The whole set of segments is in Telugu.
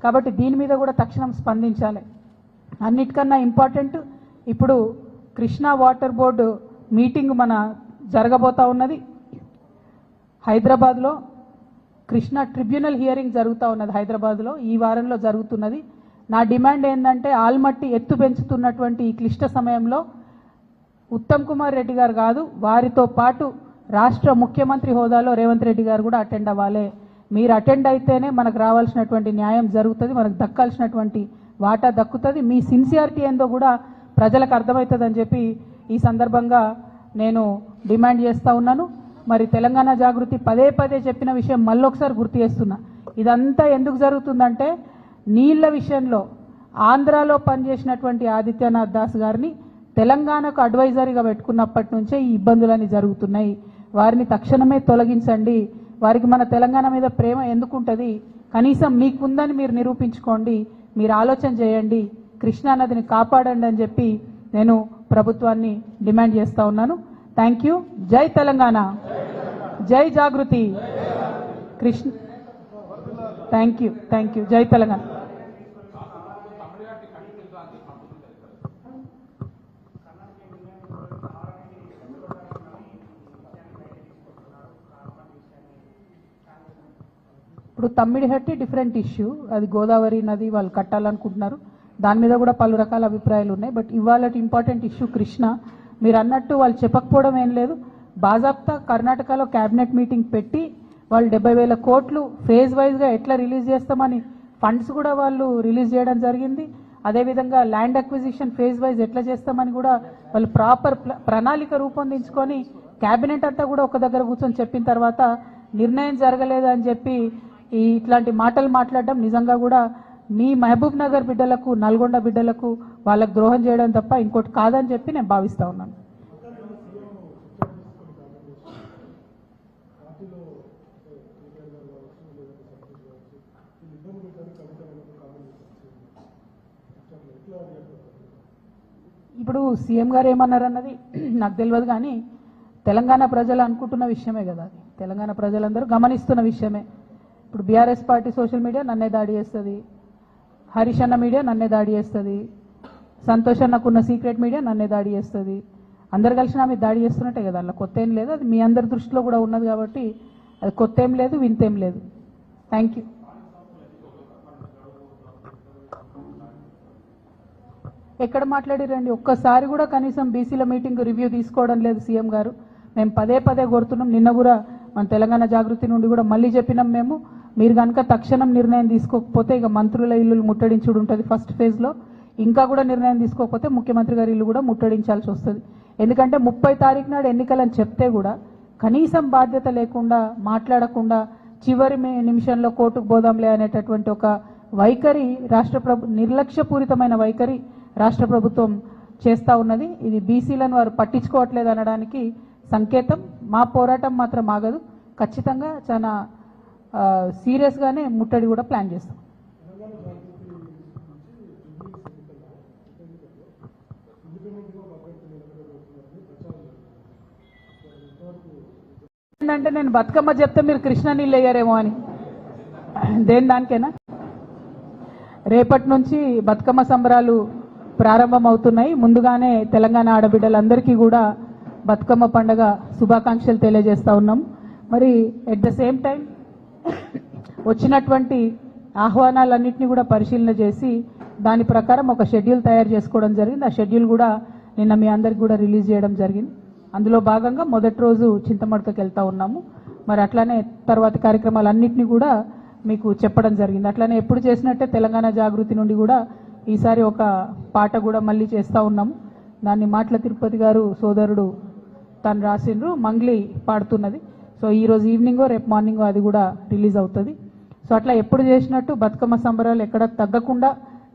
కాబట్టి దీని మీద కూడా తక్షణం స్పందించాలి. అన్నిటికన్నా ఇంపార్టెంట్ ఇప్పుడు కృష్ణా వాటర్ బోర్డు మీటింగ్ మన జరగబోతా ఉన్నది హైదరాబాద్లో. కృష్ణా ట్రిబ్యునల్ హియరింగ్ జరుగుతూ ఉన్నది హైదరాబాద్లో, ఈ వారంలో జరుగుతున్నది. నా డిమాండ్ ఏంటంటే ఆల్మట్టి ఎత్తు పెంచుతున్నటువంటి ఈ క్లిష్ట సమయంలో ఉత్తమ్ కుమార్ రెడ్డి గారు కాదు, వారితో పాటు రాష్ట్ర ముఖ్యమంత్రి హోదాలో రేవంత్ రెడ్డి గారు కూడా అటెండ్ అవ్వాలి. మీరు అటెండ్ అయితేనే మనకు రావాల్సినటువంటి న్యాయం జరుగుతుంది, మనకు దక్కాల్సినటువంటి వాటా దక్కుతుంది, మీ సిన్సియారిటీ ఏందో కూడా ప్రజలకు అర్థమవుతుందని చెప్పి ఈ సందర్భంగా నేను డిమాండ్ చేస్తూ ఉన్నాను. మరి తెలంగాణ జాగృతి పదే పదే చెప్పిన విషయం మళ్ళొకసారి గుర్తు చేస్తున్నా. ఇదంతా ఎందుకు జరుగుతుందంటే నీళ్ల విషయంలో ఆంధ్రాలో పనిచేసినటువంటి ఆదిత్యనాథ్ దాస్ గారిని తెలంగాణకు అడ్వైజరీగా పెట్టుకున్నప్పటి నుంచే ఈ ఇబ్బందులన్నీ జరుగుతున్నాయి. వారిని తక్షణమే తొలగించండి. వారికి మన తెలంగాణ మీద ప్రేమ ఎందుకుంటుంది, కనీసం మీకుందని మీరు నిరూపించుకోండి, మీరు ఆలోచన చేయండి, కృష్ణానదిని కాపాడండి అని చెప్పి నేను ప్రభుత్వాన్ని డిమాండ్ చేస్తూ ఉన్నాను. Thank you. జై తెలంగాణ, జై జాగృతి కృష్ణ. Thank you. జై తెలంగాణ. ఇప్పుడు తమ్మిడిహట్టి డిఫరెంట్ ఇష్యూ, అది గోదావరి నది వాళ్ళు కట్టాలనుకుంటున్నారు, దాని మీద కూడా పలు రకాల అభిప్రాయాలు ఉన్నాయి. బట్ ఇవాళ ఇంపార్టెంట్ ఇష్యూ కృష్ణ. మీరు అన్నట్టు వాళ్ళు చెప్పకపోవడం ఏం లేదు, బాజాప్తా కర్ణాటకలో క్యాబినెట్ మీటింగ్ పెట్టి వాళ్ళు 70,000 కోట్లు ఫేజ్ వైజ్గా ఎట్లా రిలీజ్ చేస్తామని ఫండ్స్ కూడా వాళ్ళు రిలీజ్ చేయడం జరిగింది. అదేవిధంగా ల్యాండ్ అక్విజిషన్ ఫేజ్ వైజ్ ఎట్లా చేస్తామని కూడా వాళ్ళు ప్రాపర్ ప్రణాళిక రూపొందించుకొని క్యాబినెట్ అంతా కూడా ఒక దగ్గర కూర్చొని చెప్పిన తర్వాత నిర్ణయం జరగలేదు అని చెప్పి ఇట్లాంటి మాటలు మాట్లాడడం నిజంగా కూడా మీ మహబూబ్ నగర్ బిడ్డలకు, నల్గొండ బిడ్డలకు వాళ్ళకు ద్రోహం చేయడం తప్ప ఇంకోటి కాదని చెప్పి నేను భావిస్తూ ఉన్నాను. ఇప్పుడు సీఎం గారు ఏమన్నారన్నది నాకు తెలియదు, కానీ తెలంగాణ ప్రజలు అనుకుంటున్న విషయమే కదా, అది తెలంగాణ ప్రజలందరూ గమనిస్తున్న విషయమే. ఇప్పుడు బీఆర్ఎస్ పార్టీ సోషల్ మీడియా నన్నే దాడి చేస్తుంది, హరీష్ అన్న మీడియా నన్నే దాడి చేస్తుంది, సంతోష్ అన్నకున్న సీక్రెట్ మీడియా నన్నే దాడి చేస్తుంది. అందరు కలిసి నా మీద దాడి చేస్తున్నట్టే కదా, అలా కొత్త ఏం లేదు, అది మీ అందరి దృష్టిలో కూడా ఉన్నది కాబట్టి అది కొత్త ఏం లేదు, వింతేం లేదు. Thank you. ఎక్కడ మాట్లాడిరండి, ఒక్కసారి కూడా కనీసం బీసీల మీటింగ్ రివ్యూ తీసుకోవడం లేదు సీఎం గారు. మేము పదే పదే కోరుతున్నాం, నిన్న కూడా మన తెలంగాణ జాగృతి నుండి కూడా మళ్ళీ చెప్పినాం మేము, మీరు కనుక తక్షణం నిర్ణయం తీసుకోకపోతే ఇక మంత్రుల ఇల్లు ముట్టడించుడు ఉంటుంది ఫస్ట్ ఫేజ్లో, ఇంకా కూడా నిర్ణయం తీసుకోకపోతే ముఖ్యమంత్రి గారి ఇల్లు కూడా ముట్టడించాల్సి వస్తుంది. ఎందుకంటే 30 తారీఖు నాడు ఎన్నికలని చెప్తే కూడా కనీసం బాధ్యత లేకుండా మాట్లాడకుండా చివరి నిమిషంలో కోర్టుకు పోదాంలే అనేటటువంటి ఒక వైఖరి నిర్లక్ష్యపూరితమైన వైఖరి రాష్ట్ర ప్రభుత్వం చేస్తూ ఉన్నది. ఇది బీసీలను వారు పట్టించుకోవట్లేదు అనడానికి సంకేతం. మా పోరాటం మాత్రం ఆగదు, ఖచ్చితంగా చాలా సీరియస్గానే ముట్టడి కూడా ప్లాన్ చేస్తాం. ఏంటంటే నేను బతుకమ్మ చెప్తే మీరు కృష్ణ నీళ్ళు వేయరేమో అని, దానికైనా రేపటి నుంచి బతుకమ్మ సంబరాలు ప్రారంభమవుతున్నాయి. ముందుగానే తెలంగాణ ఆడబిడ్డలందరికీ కూడా బతుకమ్మ పండుగ శుభాకాంక్షలు తెలియజేస్తూ ఉన్నాం. మరి ఎట్ ద సేమ్ టైం వచ్చినటువంటి ఆహ్వానాలన్నింటినీ కూడా పరిశీలన చేసి దాని ప్రకారం ఒక షెడ్యూల్ తయారు చేసుకోవడం జరిగింది. ఆ షెడ్యూల్ కూడా నిన్న మీ అందరికి కూడా రిలీజ్ చేయడం జరిగింది. అందులో భాగంగా మొదటి రోజు చింతమడకకి వెళ్తూ ఉన్నాము. మరి అట్లానే తర్వాతి కార్యక్రమాలన్నింటినీ కూడా మీకు చెప్పడం జరిగింది. అట్లానే ఎప్పుడు చేసినట్టే తెలంగాణ జాగృతి నుండి కూడా ఈసారి ఒక పాట కూడా మళ్ళీ చేస్తూ ఉన్నాము. దాన్ని మాటల తిరుపతి గారు సోదరుడు తను రాసిండ్రు, మంగ్లీ పాడుతున్నది. సో ఈరోజు ఈవినింగో రేపు మార్నింగో అది కూడా రిలీజ్ అవుతుంది. సో అట్లా ఎప్పుడు చేసినట్టు బతుకమ్మ సంబరాలు ఎక్కడ తగ్గకుండా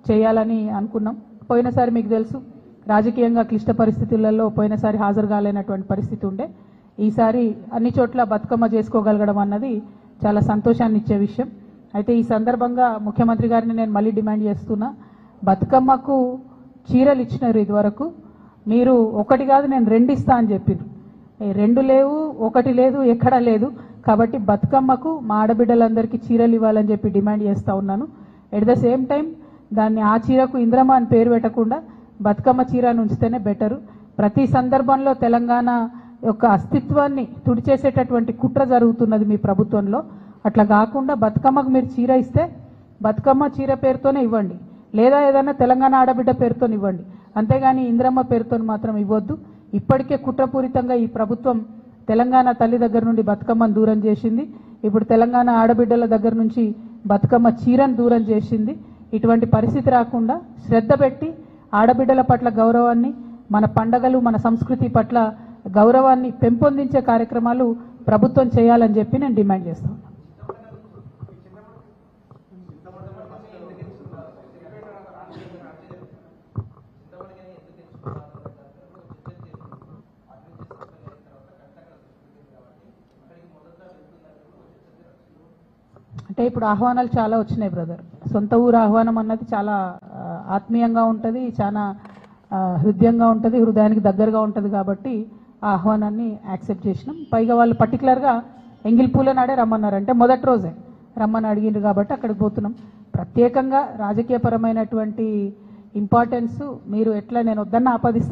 చేయాలని అనుకున్నాం. పోయినసారి మీకు తెలుసు రాజకీయంగా క్లిష్ట పరిస్థితులలో పోయినసారి హాజరు కాలేనటువంటి పరిస్థితి ఉండే. ఈసారి అన్ని చోట్ల బతుకమ్మ చేసుకోగలగడం అన్నది చాలా సంతోషాన్ని ఇచ్చే విషయం. అయితే ఈ సందర్భంగా ముఖ్యమంత్రి గారిని నేను మళ్ళీ డిమాండ్ చేస్తున్నా, బతుకమ్మకు చీరలు ఇచ్చినారు ఇదివరకు, మీరు ఒకటి కాదు నేను 2 ఇస్తా అని చెప్పారు. 2 లేవు, 1 లేదు, ఎక్కడా లేదు. కాబట్టి బతుకమ్మకు మా ఆడబిడ్డలందరికీ చీరలు ఇవ్వాలని చెప్పి డిమాండ్ చేస్తూ ఉన్నాను. ఎట్ ద సేమ్ టైం దాన్ని ఆ చీరకు ఇంద్రమ్మ అని పేరు పెట్టకుండా బతుకమ్మ చీర అని ఉంచితేనే బెటరు. ప్రతి సందర్భంలో తెలంగాణ యొక్క అస్తిత్వాన్ని తుడిచేసేటటువంటి కుట్ర జరుగుతున్నది మీ ప్రభుత్వంలో. అట్లా కాకుండా బతుకమ్మకు మీరు చీర ఇస్తే బతుకమ్మ చీర పేరుతోనే ఇవ్వండి, లేదా ఏదైనా తెలంగాణ ఆడబిడ్డ పేరుతో ఇవ్వండి, అంతేగాని ఇంద్రమ్మ పేరుతో మాత్రం ఇవ్వద్దు. ఇప్పటికే కుట్రపూరితంగా ఈ ప్రభుత్వం తెలంగాణ తల్లి దగ్గర నుండి బతుకమ్మను దూరం చేసింది. ఇప్పుడు తెలంగాణ ఆడబిడ్డల దగ్గర నుంచి బతుకమ్మ చీరను దూరం చేసింది. ఇటువంటి పరిస్థితి రాకుండా శ్రద్ధ పెట్టి ఆడబిడ్డల పట్ల గౌరవాన్ని, మన పండగలు, మన సంస్కృతి పట్ల గౌరవాన్ని పెంపొందించే కార్యక్రమాలు ప్రభుత్వం చేయాలని చెప్పి నేను డిమాండ్ చేస్తాను. అంటే ఇప్పుడు ఆహ్వానాలు చాలా వచ్చినాయి బ్రదర్. సొంత ఊరు ఆహ్వానం అన్నది చాలా ఆత్మీయంగా ఉంటుంది, చాలా హృదయంగా ఉంటుంది, హృదయానికి దగ్గరగా ఉంటుంది. కాబట్టి ఆ ఆహ్వానాన్ని యాక్సెప్ట్ చేసినాం. పైగా వాళ్ళు పర్టికులర్గా ఎంగిల్పూల నాడే రమ్మన్నారు, అంటే మొదటి రోజే రమ్మని అడిగిండ్రు కాబట్టి అక్కడికి పోతున్నాం. ప్రత్యేకంగా రాజకీయపరమైనటువంటి ఇంపార్టెన్స్ మీరు ఎట్లా నేను వద్దన్న ఆపాదిస్తారు.